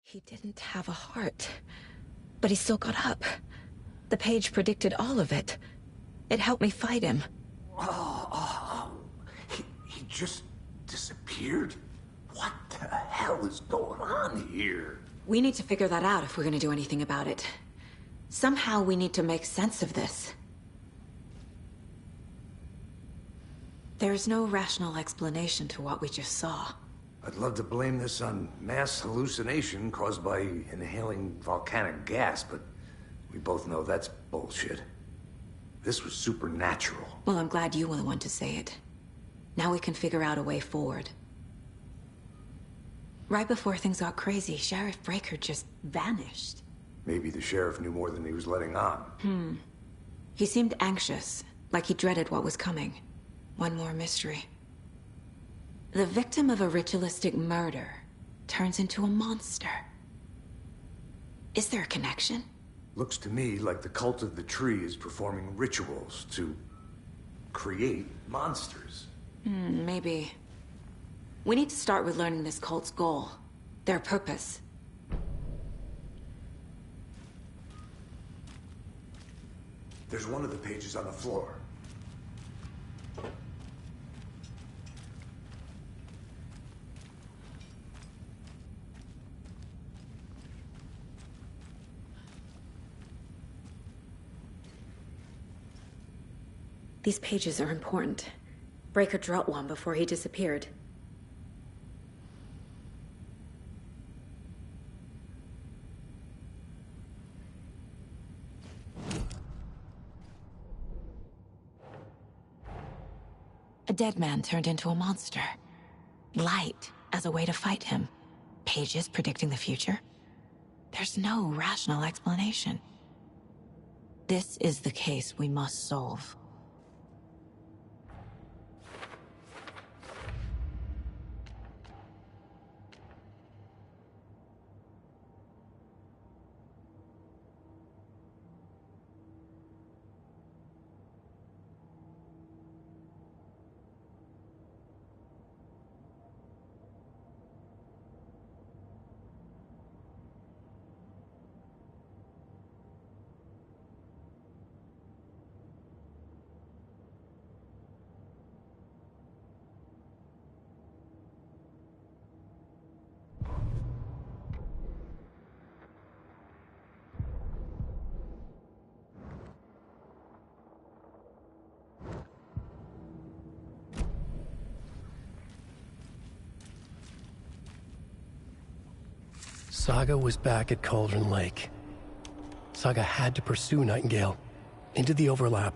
He didn't have a heart, but he still got up. The page predicted all of it. It helped me fight him. He just disappeared? What the hell is going on here? We need to figure that out if we're gonna do anything about it. Somehow we need to make sense of this. There's no rational explanation to what we just saw. I'd love to blame this on mass hallucination caused by inhaling volcanic gas, but we both know that's bullshit. This was supernatural. Well, I'm glad you were the one to say it. Now we can figure out a way forward. Right before things got crazy, Sheriff Breaker just vanished. Maybe the sheriff knew more than he was letting on. He seemed anxious, like he dreaded what was coming. One more mystery. The victim of a ritualistic murder turns into a monster. Is there a connection? Looks to me like the cult of the tree is performing rituals to create monsters. Maybe. We need to start with learning this cult's goal. Their purpose. There's one of the pages on the floor. These pages are important. Breaker dropped one before he disappeared. A dead man turned into a monster. Light as a way to fight him. Pages predicting the future. There's no rational explanation. This is the case we must solve. Saga was back at Cauldron Lake. Saga had to pursue Nightingale into the overlap.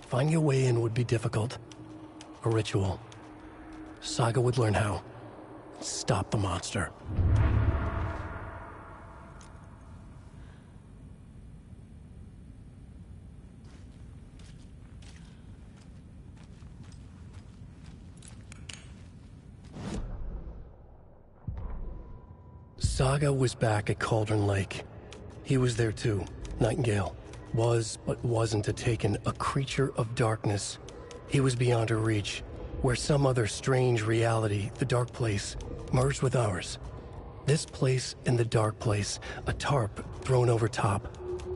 Finding a way in would be difficult. A ritual. Saga would learn how. Stop the monster. Saga was back at Cauldron Lake. He was there too. Nightingale was, but wasn't a Taken, a creature of darkness. He was beyond her reach, where some other strange reality, the dark place, merged with ours. This place and the dark place, a tarp thrown over top,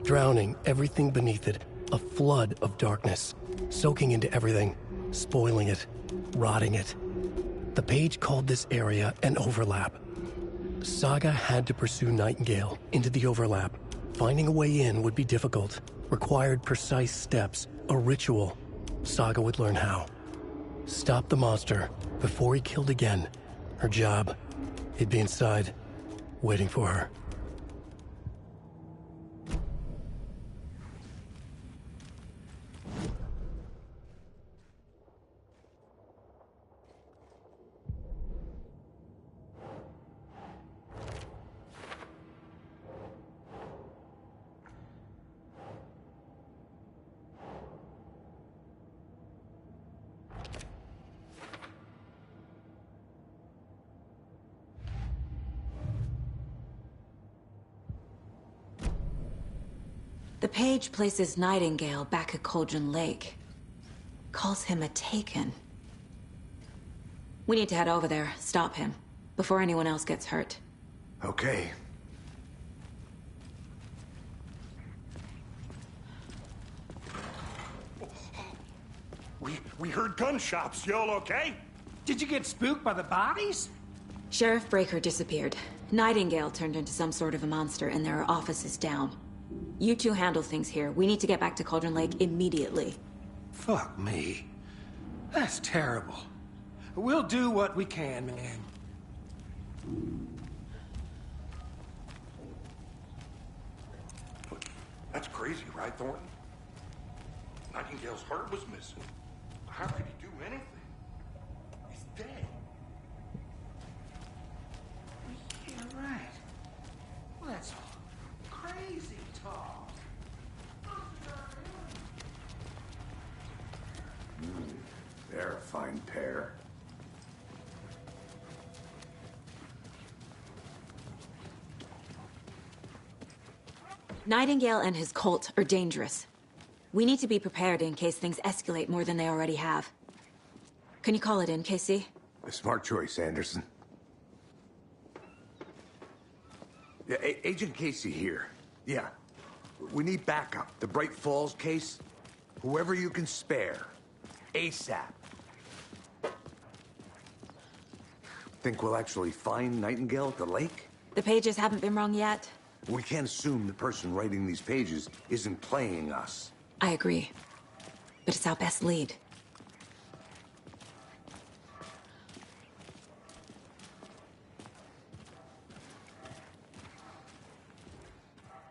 drowning everything beneath it, a flood of darkness, soaking into everything, spoiling it, rotting it. The page called this area an overlap. Saga had to pursue Nightingale into the overlap. Finding a way in would be difficult, required precise steps, a ritual. Saga would learn how. Stop the monster before he killed again. Her job, he'd be inside, waiting for her. The page places Nightingale back at Cauldron Lake. Calls him a Taken. We need to head over there, stop him, before anyone else gets hurt. Okay, We heard gunshots. Y'all okay? Did you get spooked by the bodies? Sheriff Breaker disappeared. Nightingale turned into some sort of a monster, and there are offices down. You two handle things here. We need to get back to Cauldron Lake immediately. Fuck me. That's terrible. We'll do what we can, man. That's crazy, right, Thornton? Nightingale's heart was missing. How could he do anything? He's dead. Yeah, right. Well, that's crazy talk. They're a fine pair. Nightingale and his cult are dangerous. We need to be prepared in case things escalate more than they already have. Can you call it in, Casey? A smart choice, Anderson. Yeah, Agent Casey here. Yeah. We need backup. The Bright Falls case. Whoever you can spare. ASAP. Think we'll actually find Nightingale at the lake? The pages haven't been wrong yet. We can't assume the person writing these pages isn't playing us. I agree. But it's our best lead.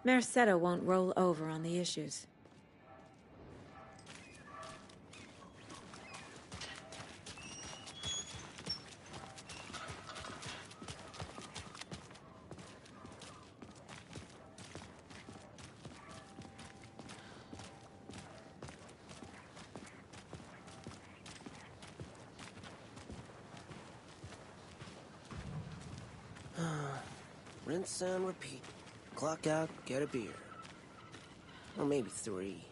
Mercado won't roll over on the issues. Rinse and repeat. Clock out, get a beer. Or maybe 3.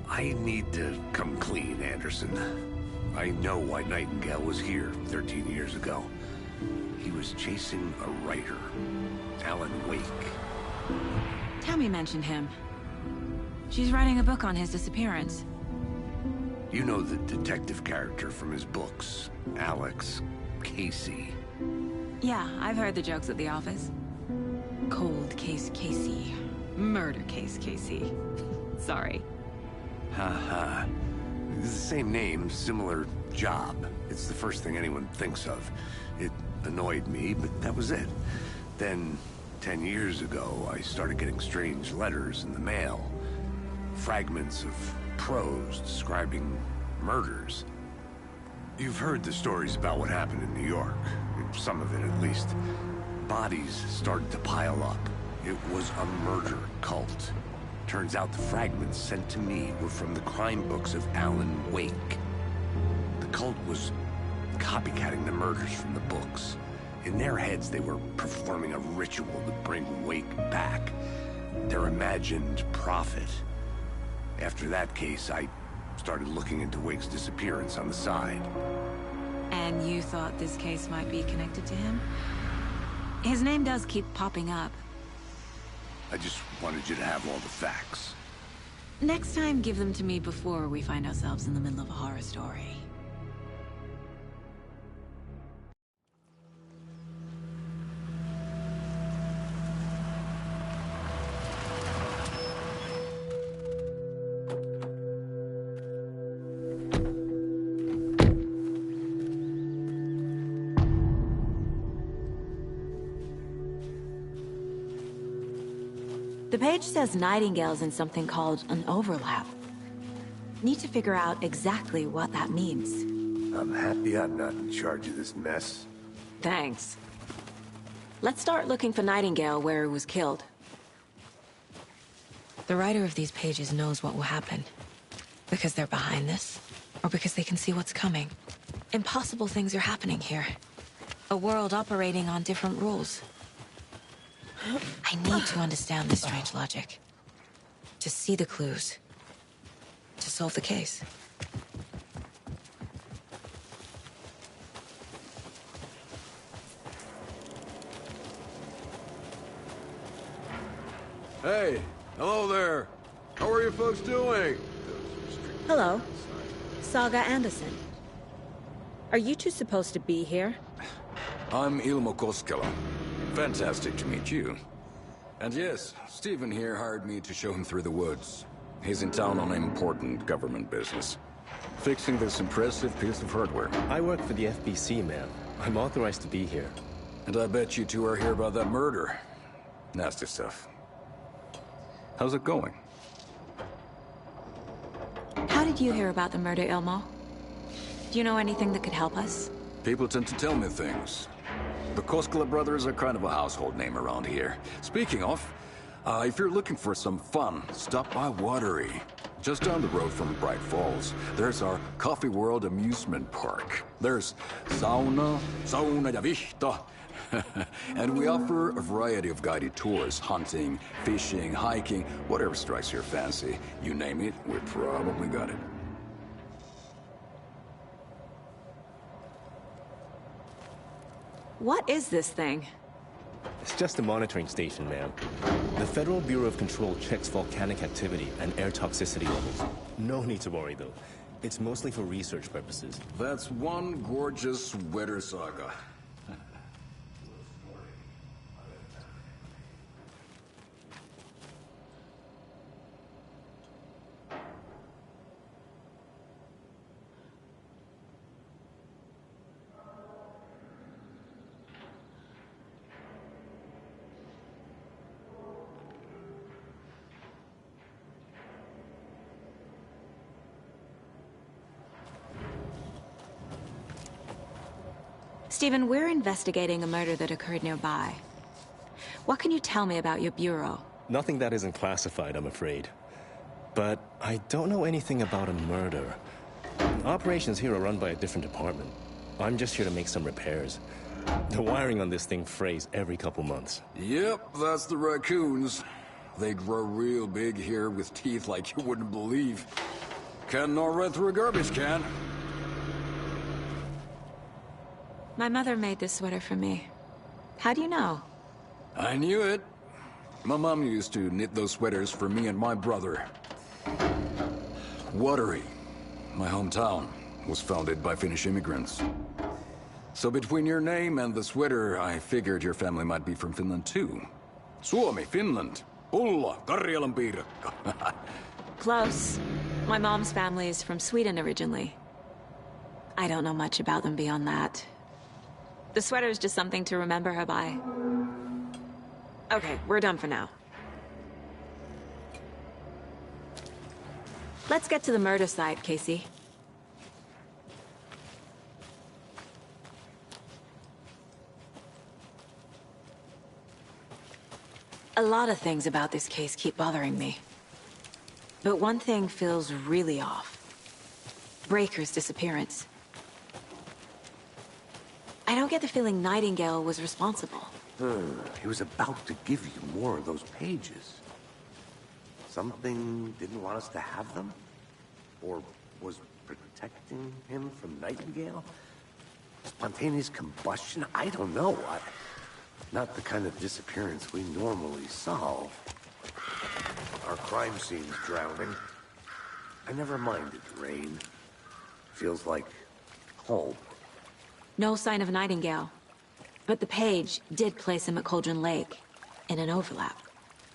I need to come clean, Anderson. I know why Nightingale was here 13 years ago. He was chasing a writer, Alan Wake. Tammy mentioned him. She's writing a book on his disappearance. You know the detective character from his books, Alex Casey. Yeah, I've heard the jokes at the office. Cold case Casey. Murder case Casey. Sorry. Haha. It's the same name, similar job. It's the first thing anyone thinks of. It annoyed me, but that was it. Then, 10 years ago, I started getting strange letters in the mail. Fragments of prose describing murders. You've heard the stories about what happened in New York. Some of it, at least. Bodies started to pile up. It was a murder cult. Turns out the fragments sent to me were from the crime books of Alan Wake. The cult was copycatting the murders from the books. In their heads, they were performing a ritual to bring Wake back. Their imagined prophet. After that case, I started looking into Wake's disappearance on the side. And you thought this case might be connected to him? His name does keep popping up. I just wanted you to have all the facts. Next time, give them to me before we find ourselves in the middle of a horror story. The page says Nightingale's in something called an overlap. Need to figure out exactly what that means. I'm happy I'm not in charge of this mess. Thanks. Let's start looking for Nightingale where he was killed. The writer of these pages knows what will happen. Because they're behind this, or because they can see what's coming. Impossible things are happening here. A world operating on different rules. I need to understand this strange logic. To see the clues. To solve the case. Hey, hello there. How are you folks doing? Hello. Saga Anderson. Are you two supposed to be here? I'm Ilmo Koskela. Fantastic to meet you. And yes, Stephen here hired me to show him through the woods. He's in town on important government business. Fixing this impressive piece of hardware. I work for the FBC, man. I'm authorized to be here. And I bet you two are here about that murder. Nasty stuff. How's it going? How did you hear about the murder, Ilmo? Do you know anything that could help us? People tend to tell me things. The Koskela brothers are kind of a household name around here. Speaking of, if you're looking for some fun, stop by Watery. Just down the road from Bright Falls, there's our Coffee World amusement park. There's sauna ja vihta. And we offer a variety of guided tours, hunting, fishing, hiking, whatever strikes your fancy. You name it, we probably got it. What is this thing? It's just a monitoring station, ma'am. The Federal Bureau of Control checks volcanic activity and air toxicity levels. No need to worry, though. It's mostly for research purposes. That's one gorgeous weather saga. Stephen, we're investigating a murder that occurred nearby. What can you tell me about your bureau? Nothing that isn't classified, I'm afraid. But I don't know anything about a murder. Operations here are run by a different department. I'm just here to make some repairs. The wiring on this thing frays every couple months. Yep, that's the raccoons. They grow real big here with teeth like you wouldn't believe. Can't gnaw right through a garbage can. My mother made this sweater for me. How do you know? I knew it. My mom used to knit those sweaters for me and my brother. Watery, my hometown, was founded by Finnish immigrants. So between your name and the sweater, I figured your family might be from Finland too. Suomi, Finland. Ulla, Karjalan piirakka. Close. My mom's family is from Sweden originally. I don't know much about them beyond that. The sweater is just something to remember her by. Okay, we're done for now. Let's get to the murder site, Casey. A lot of things about this case keep bothering me. But one thing feels really off. Breaker's disappearance. I don't get the feeling Nightingale was responsible. He was about to give you more of those pages. Something didn't want us to have them? Or was protecting him from Nightingale? Spontaneous combustion? I don't know. Not the kind of disappearance we normally solve. Our crime scene's drowning. I never minded rain. Feels like home. No sign of Nightingale. But the page did place him at Cauldron Lake, in an overlap.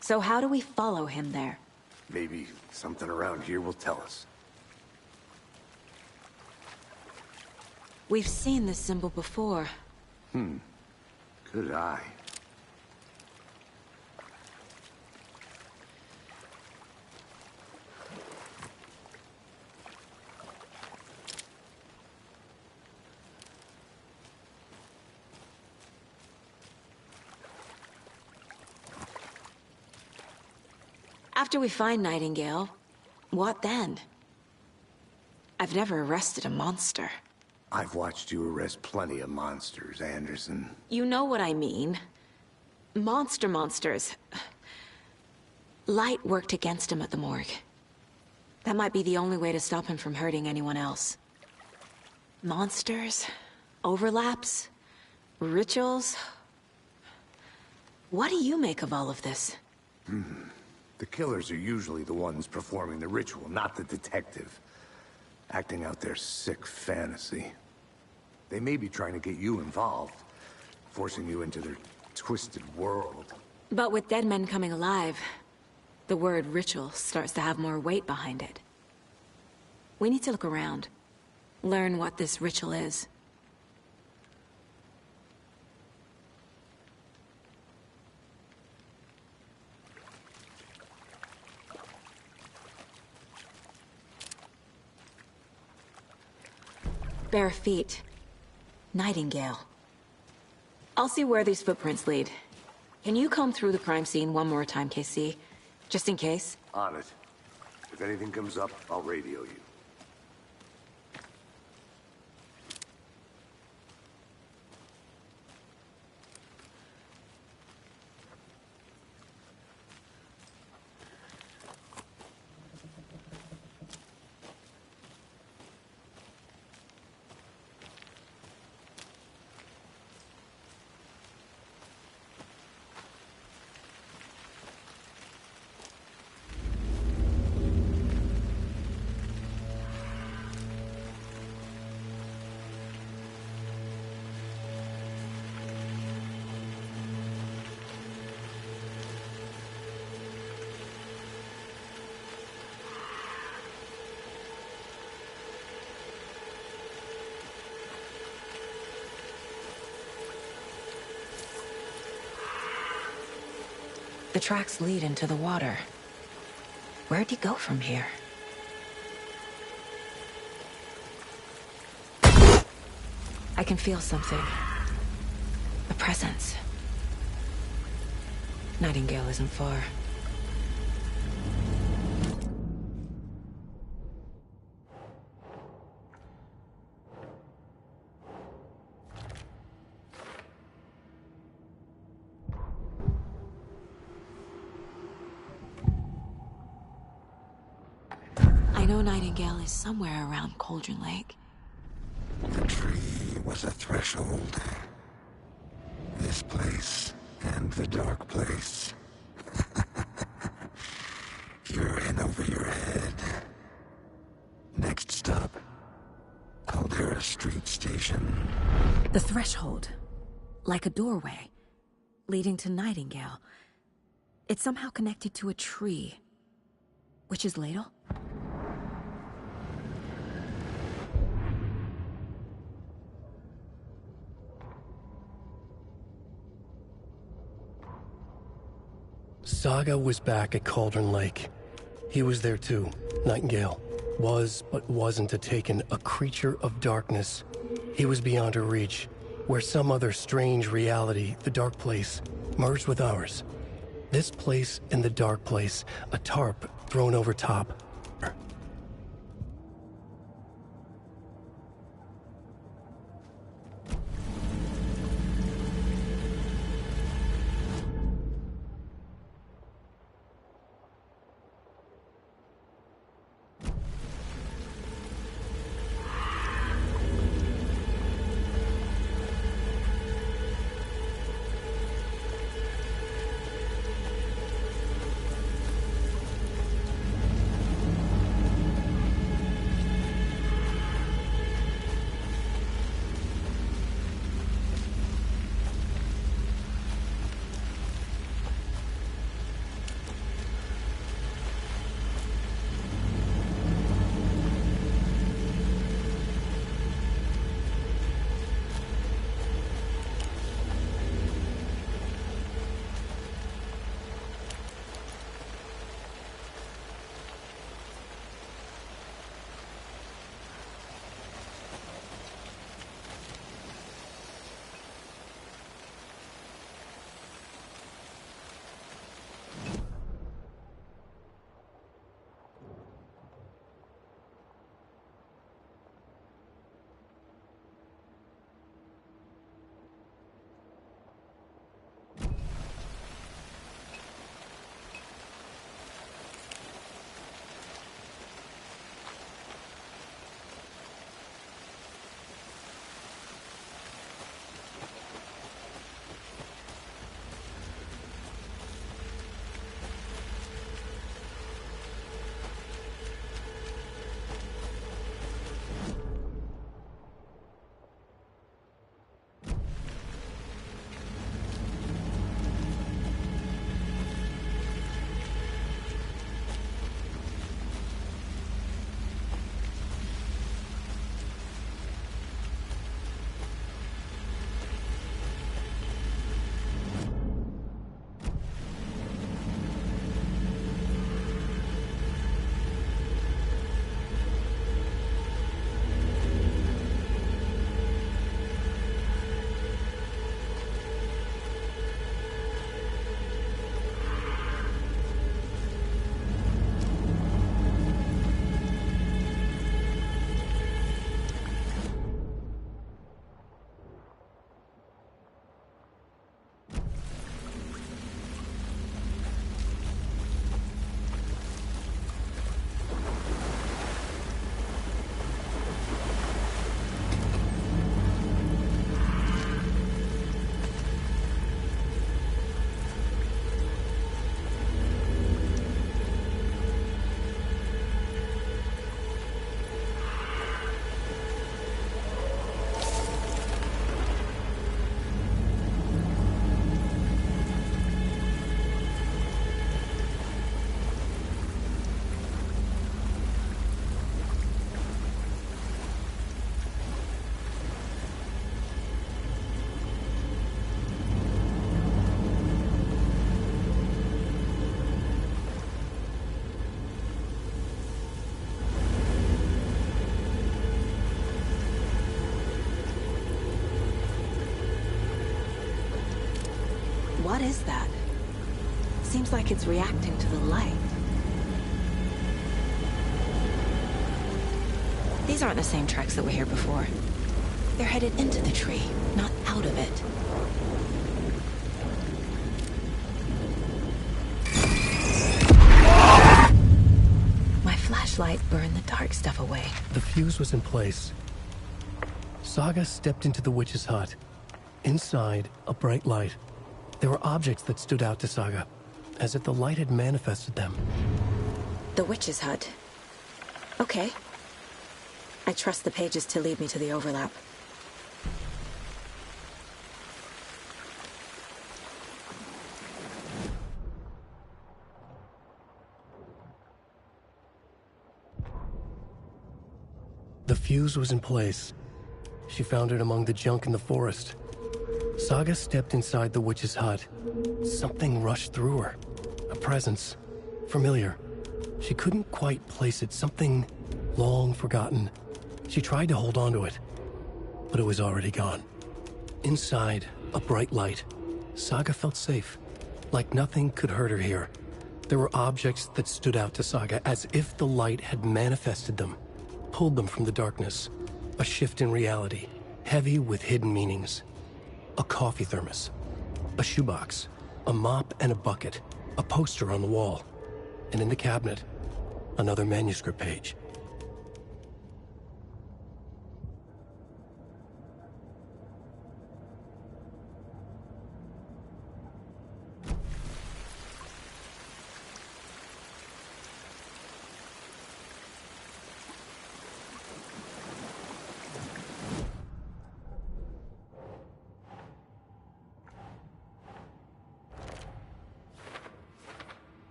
So how do we follow him there? Maybe something around here will tell us. We've seen this symbol before. Good eye. After we find Nightingale, what then? I've never arrested a monster. I've watched you arrest plenty of monsters, Anderson. You know what I mean. Monsters. Light worked against him at the morgue. That might be the only way to stop him from hurting anyone else. Monsters? Overlaps? Rituals? What do you make of all of this? The killers are usually the ones performing the ritual, not the detective. Acting out their sick fantasy. They may be trying to get you involved, forcing you into their twisted world. But with dead men coming alive, the word ritual starts to have more weight behind it. We need to look around. Learn what this ritual is. Bare feet. Nightingale. I'll see where these footprints lead. Can you comb through the crime scene one more time, KC? Just in case? On it. If anything comes up, I'll radio you. The tracks lead into the water. Where'd he go from here? I can feel something. A presence. Nightingale isn't far. I know Nightingale is somewhere around Cauldron Lake. The tree was a threshold. This place and the dark place. You're in over your head. Next stop, Caldera Street Station. The threshold. Like a doorway. Leading to Nightingale. It's somehow connected to a tree. Witch's Ladle? Saga was back at Cauldron Lake. He was there too, Nightingale. Was, but wasn't taken, a creature of darkness. He was beyond her reach, where some other strange reality, the dark place, merged with ours. This place and the dark place, a tarp thrown over top. What is that? Seems like it's reacting to the light. These aren't the same tracks that were here before. They're headed into the tree, not out of it. My flashlight burned the dark stuff away. The fuse was in place. Saga stepped into the witch's hut. Inside, a bright light. There were objects that stood out to Saga, as if the light had manifested them. The witch's hut. Okay. I trust the pages to lead me to the overlap. The fuse was in place. She found it among the junk in the forest. Saga stepped inside the witch's hut. Something rushed through her. A presence. Familiar. She couldn't quite place it. Something long forgotten. She tried to hold on to it, but it was already gone. Inside, a bright light. Saga felt safe. Like nothing could hurt her here. There were objects that stood out to Saga as if the light had manifested them. Pulled them from the darkness. A shift in reality, heavy with hidden meanings. A coffee thermos, a shoebox, a mop and a bucket, a poster on the wall, and in the cabinet, another manuscript page.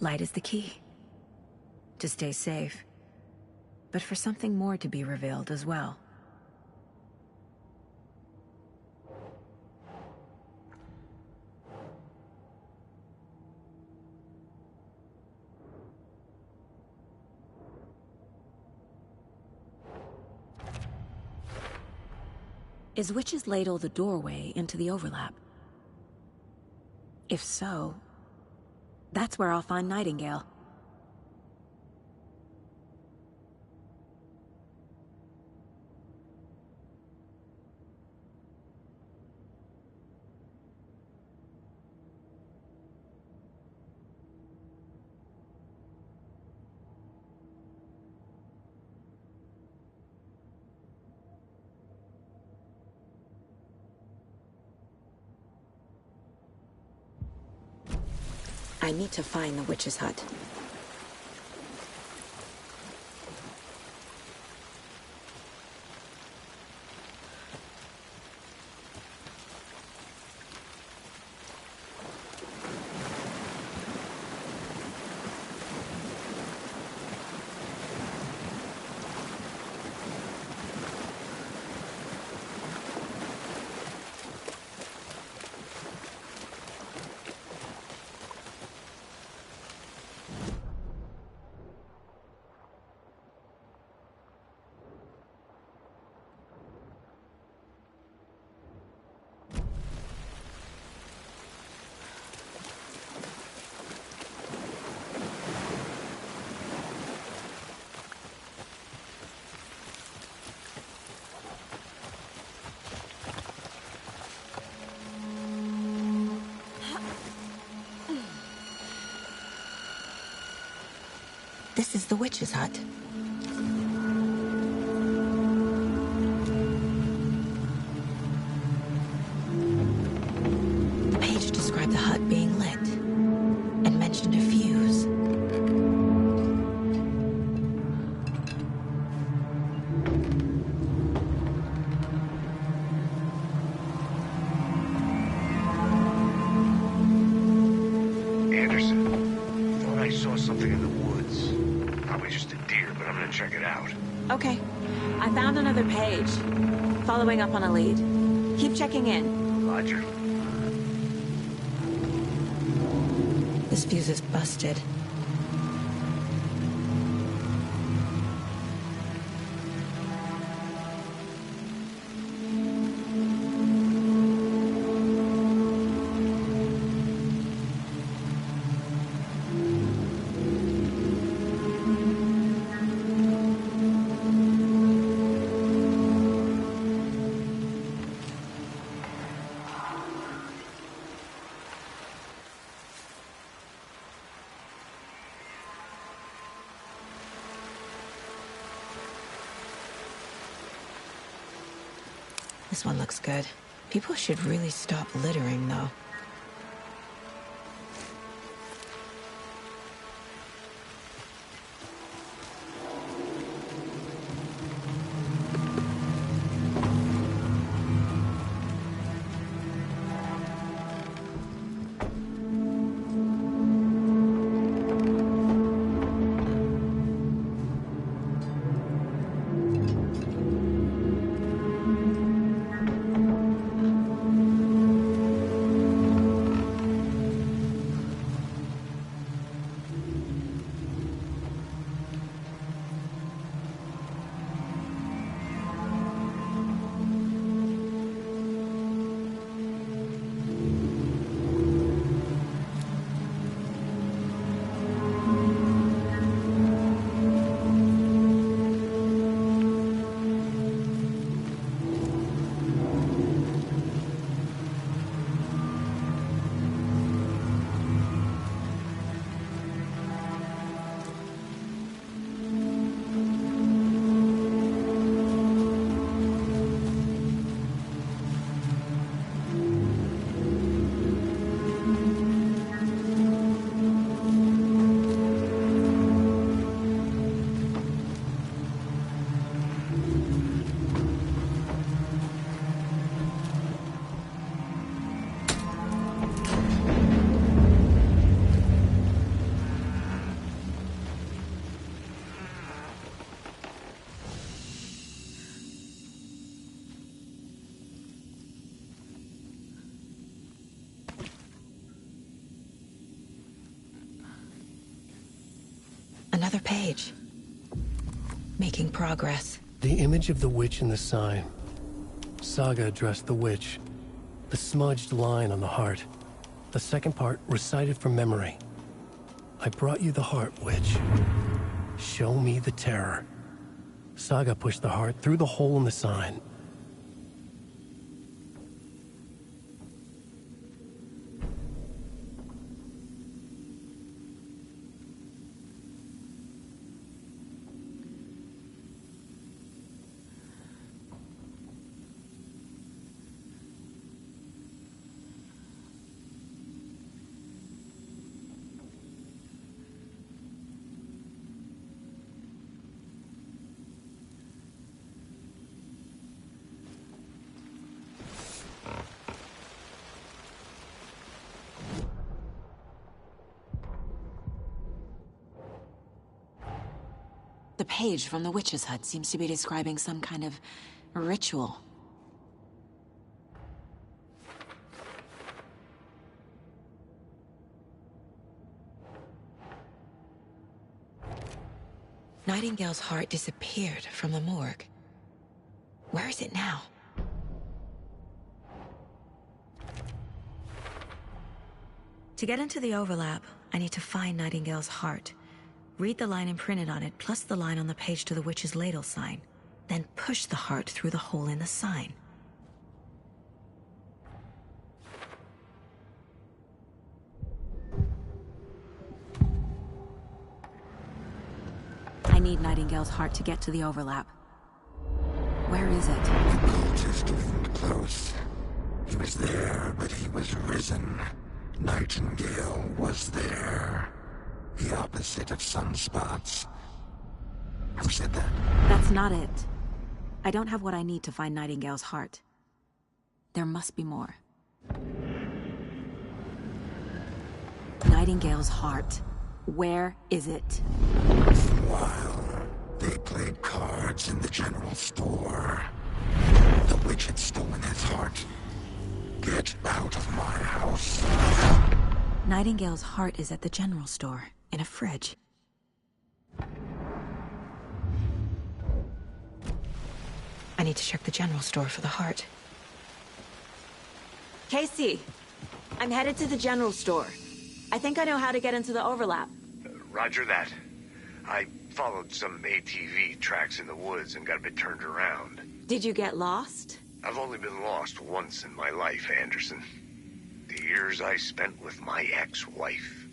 Light is the key. To stay safe. But for something more to be revealed as well. Is Witch's Ladle the doorway into the overlap? If so, that's where I'll find Nightingale. I need to find the witch's hut. This is the witch's hut. The page described the hut being lit and mentioned a fuse. Anderson, thought I saw something in the woods. Probably just a deer, but I'm gonna check it out. Okay. I found another page. Following up on a lead. Keep checking in. Roger. This fuse is busted. This one looks good. People should really stop littering, though. Another page. Making progress. The image of the witch in the sign. Saga addressed the witch. The smudged line on the heart. The second part recited from memory. I brought you the heart, witch. Show me the terror. Saga pushed the heart through the hole in the sign. The page from the witch's hut seems to be describing some kind of ritual. Nightingale's heart disappeared from the morgue. Where is it now? To get into the overlap, I need to find Nightingale's heart. Read the line imprinted on it, plus the line on the page to the witch's ladle sign. Then push the heart through the hole in the sign. I need Nightingale's heart to get to the overlap. Where is it? The cultist leaned close. He was there, but he was risen. Nightingale was there. The opposite of sunspots. Who said that? That's not it. I don't have what I need to find Nightingale's heart. There must be more. Nightingale's heart. Where is it? While they played cards in the general store, the witch had stolen his heart. Get out of my house. Nightingale's heart is at the general store, in a fridge. I need to check the general store for the heart. Casey, I'm headed to the general store. I think I know how to get into the overlap. Roger that. I followed some ATV tracks in the woods and got a bit turned around. Did you get lost? I've only been lost once in my life, Anderson. The years I spent with my ex-wife.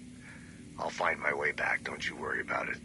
I'll find my way back, don't you worry about it.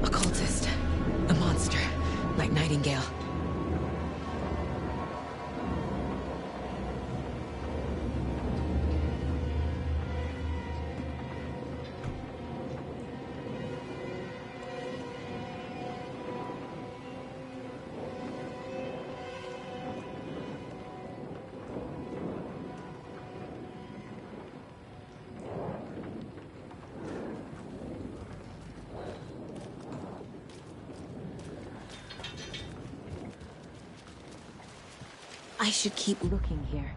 Occultist. A monster. Like Nightingale. I should keep looking here.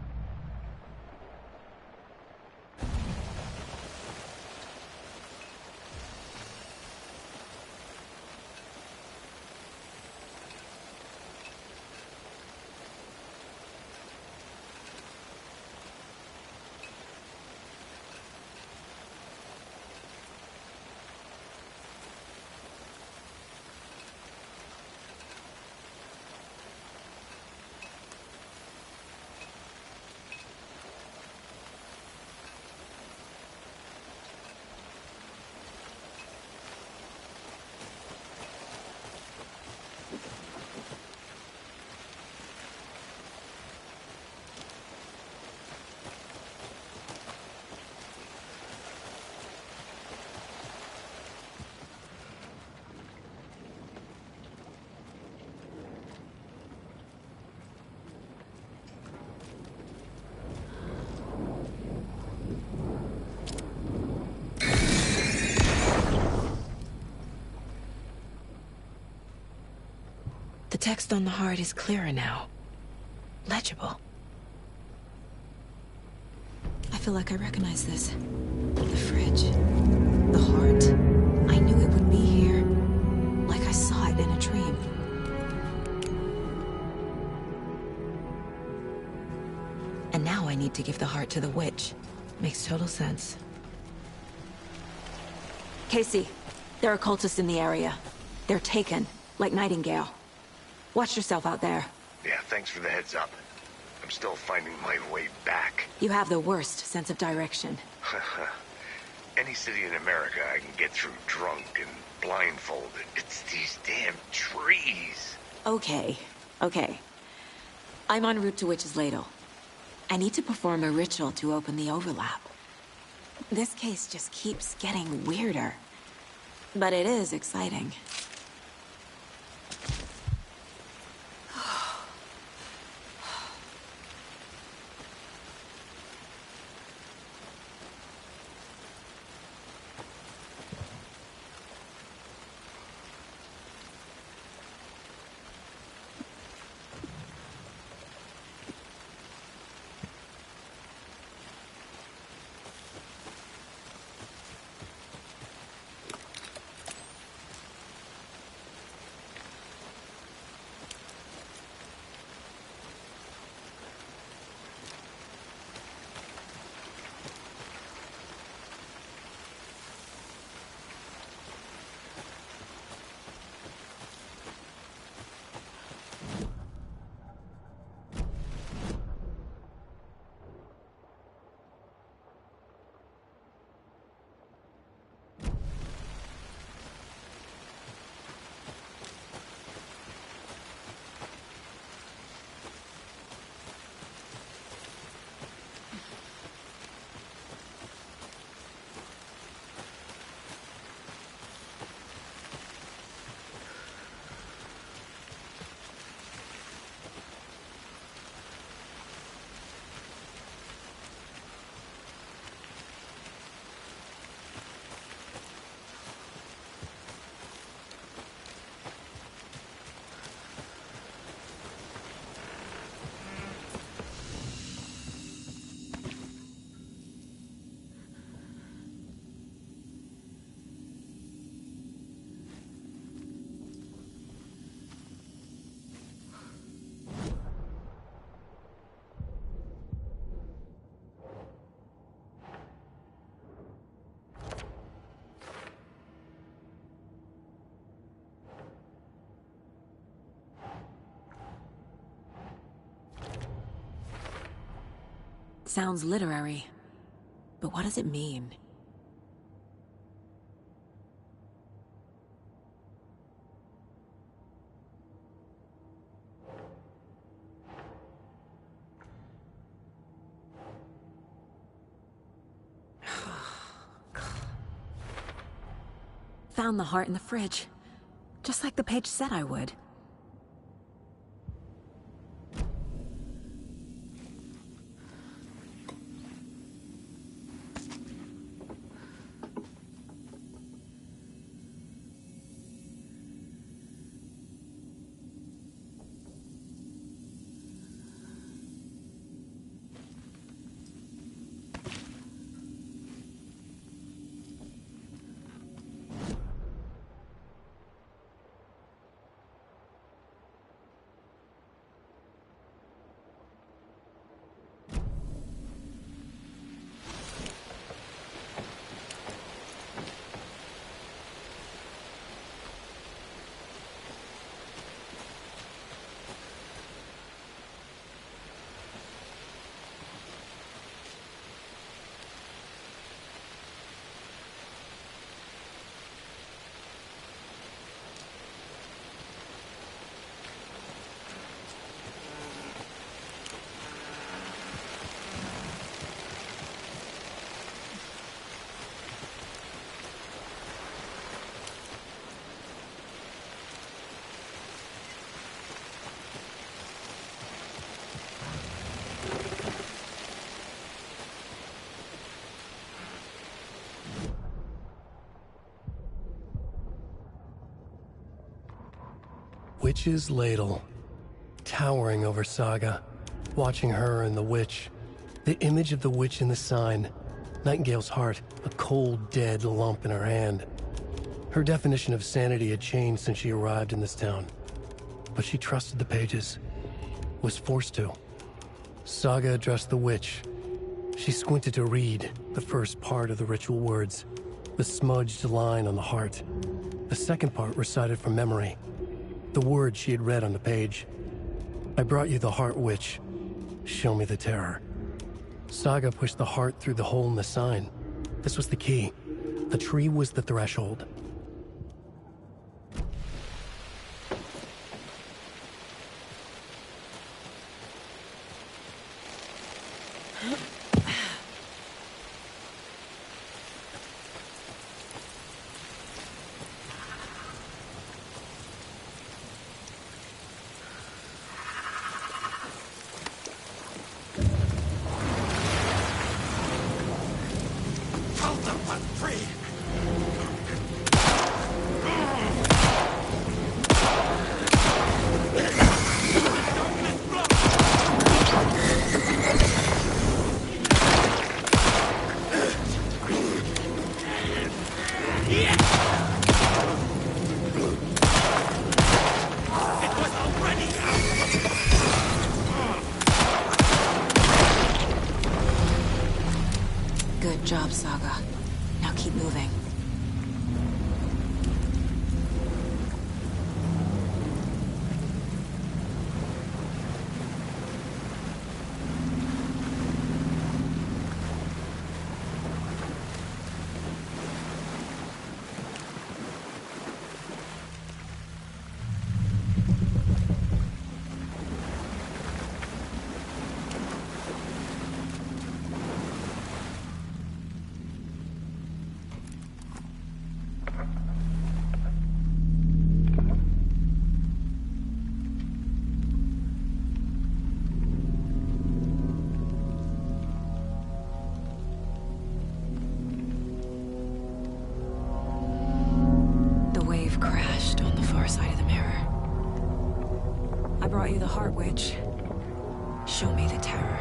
The text on the heart is clearer now. Legible. I feel like I recognize this. The fridge. The heart. I knew it would be here. Like I saw it in a dream. And now I need to give the heart to the witch. Makes total sense. Casey, there are cultists in the area. They're taken, like Nightingale. Watch yourself out there. Yeah, thanks for the heads up. I'm still finding my way back. You have the worst sense of direction. Any city in America I can get through drunk and blindfolded. It's these damn trees. Okay. I'm en route to Witch's Ladle. I need to perform a ritual to open the overlap. This case just keeps getting weirder. But it is exciting. Sounds literary. But what does it mean? Found the heart in the fridge. Just like the page said I would. Witch's Ladle, towering over Saga, watching her and the witch. The image of the witch in the sign, Nightingale's heart, a cold, dead lump in her hand. Her definition of sanity had changed since she arrived in this town. But she trusted the pages, was forced to. Saga addressed the witch. She squinted to read the first part of the ritual words, the smudged line on the heart. The second part recited from memory, the words she had read on the page. I brought you the heart, witch. Show me the terror. Saga pushed the heart through the hole in the sign. This was the key. The tree was the threshold. crashed on the far side of the mirror. I brought you the Heart Witch. Show me the terror.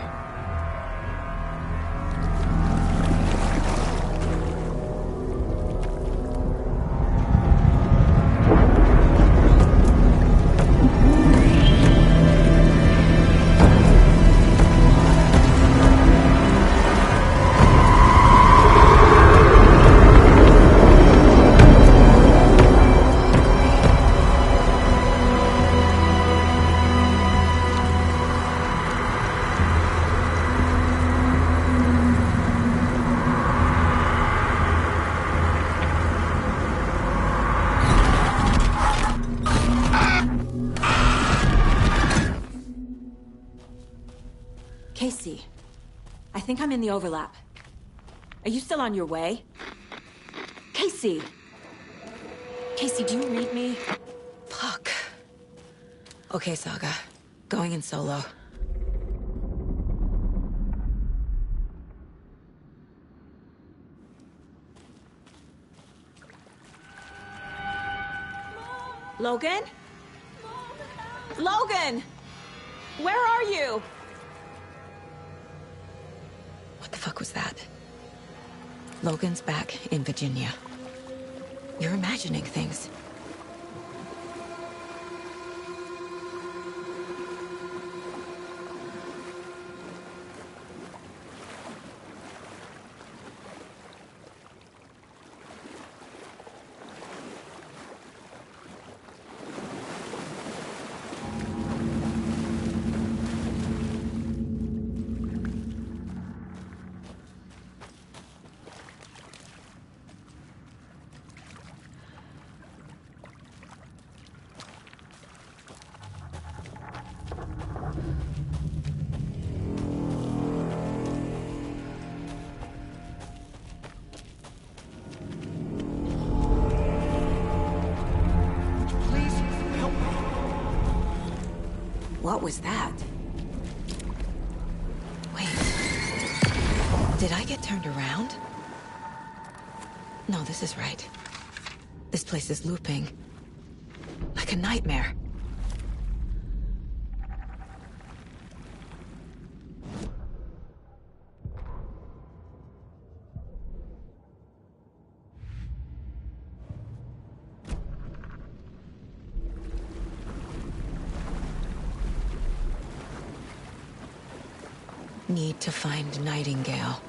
Casey, I think I'm in the overlap. Are you still on your way? Casey! Casey, do you read me? Fuck. Okay, Saga. Going in solo. Logan? Logan! Where are you? What the fuck was that? Logan's back in Virginia. You're imagining things. What was that? Wait. Did I get turned around? No, this is right. This place is looping. Like a nightmare. Need to find Nightingale.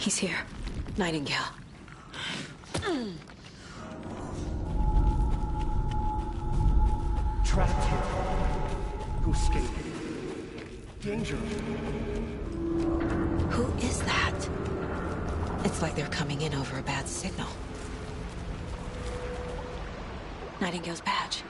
He's here. Nightingale. Trapped here. To escape. Danger. Who is that? It's like they're coming in over a bad signal. Nightingale's badge.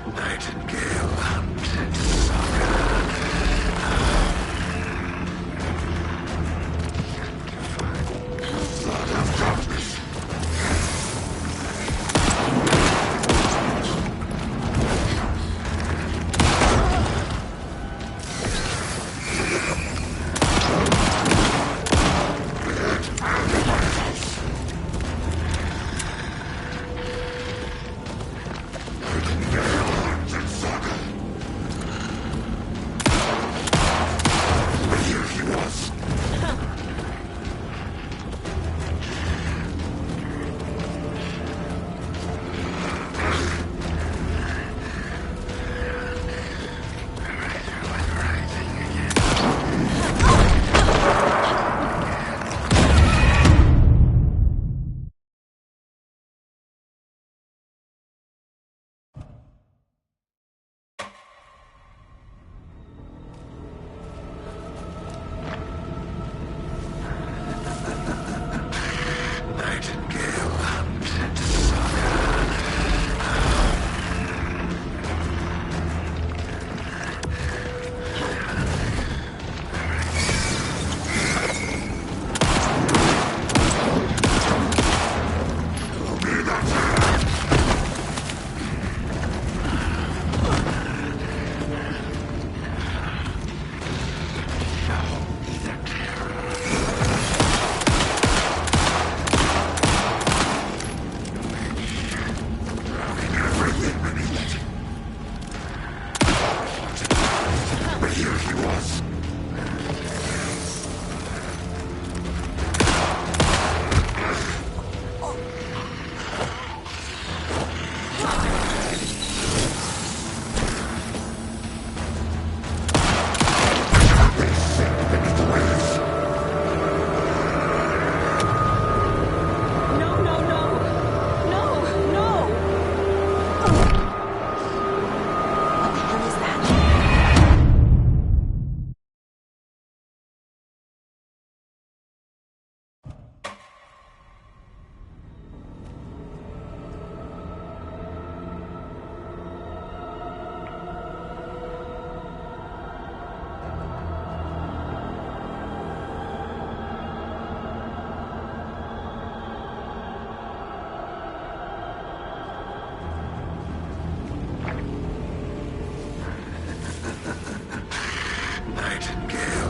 Nightingale hunted Sokka. Blood of darkness. Nightingale.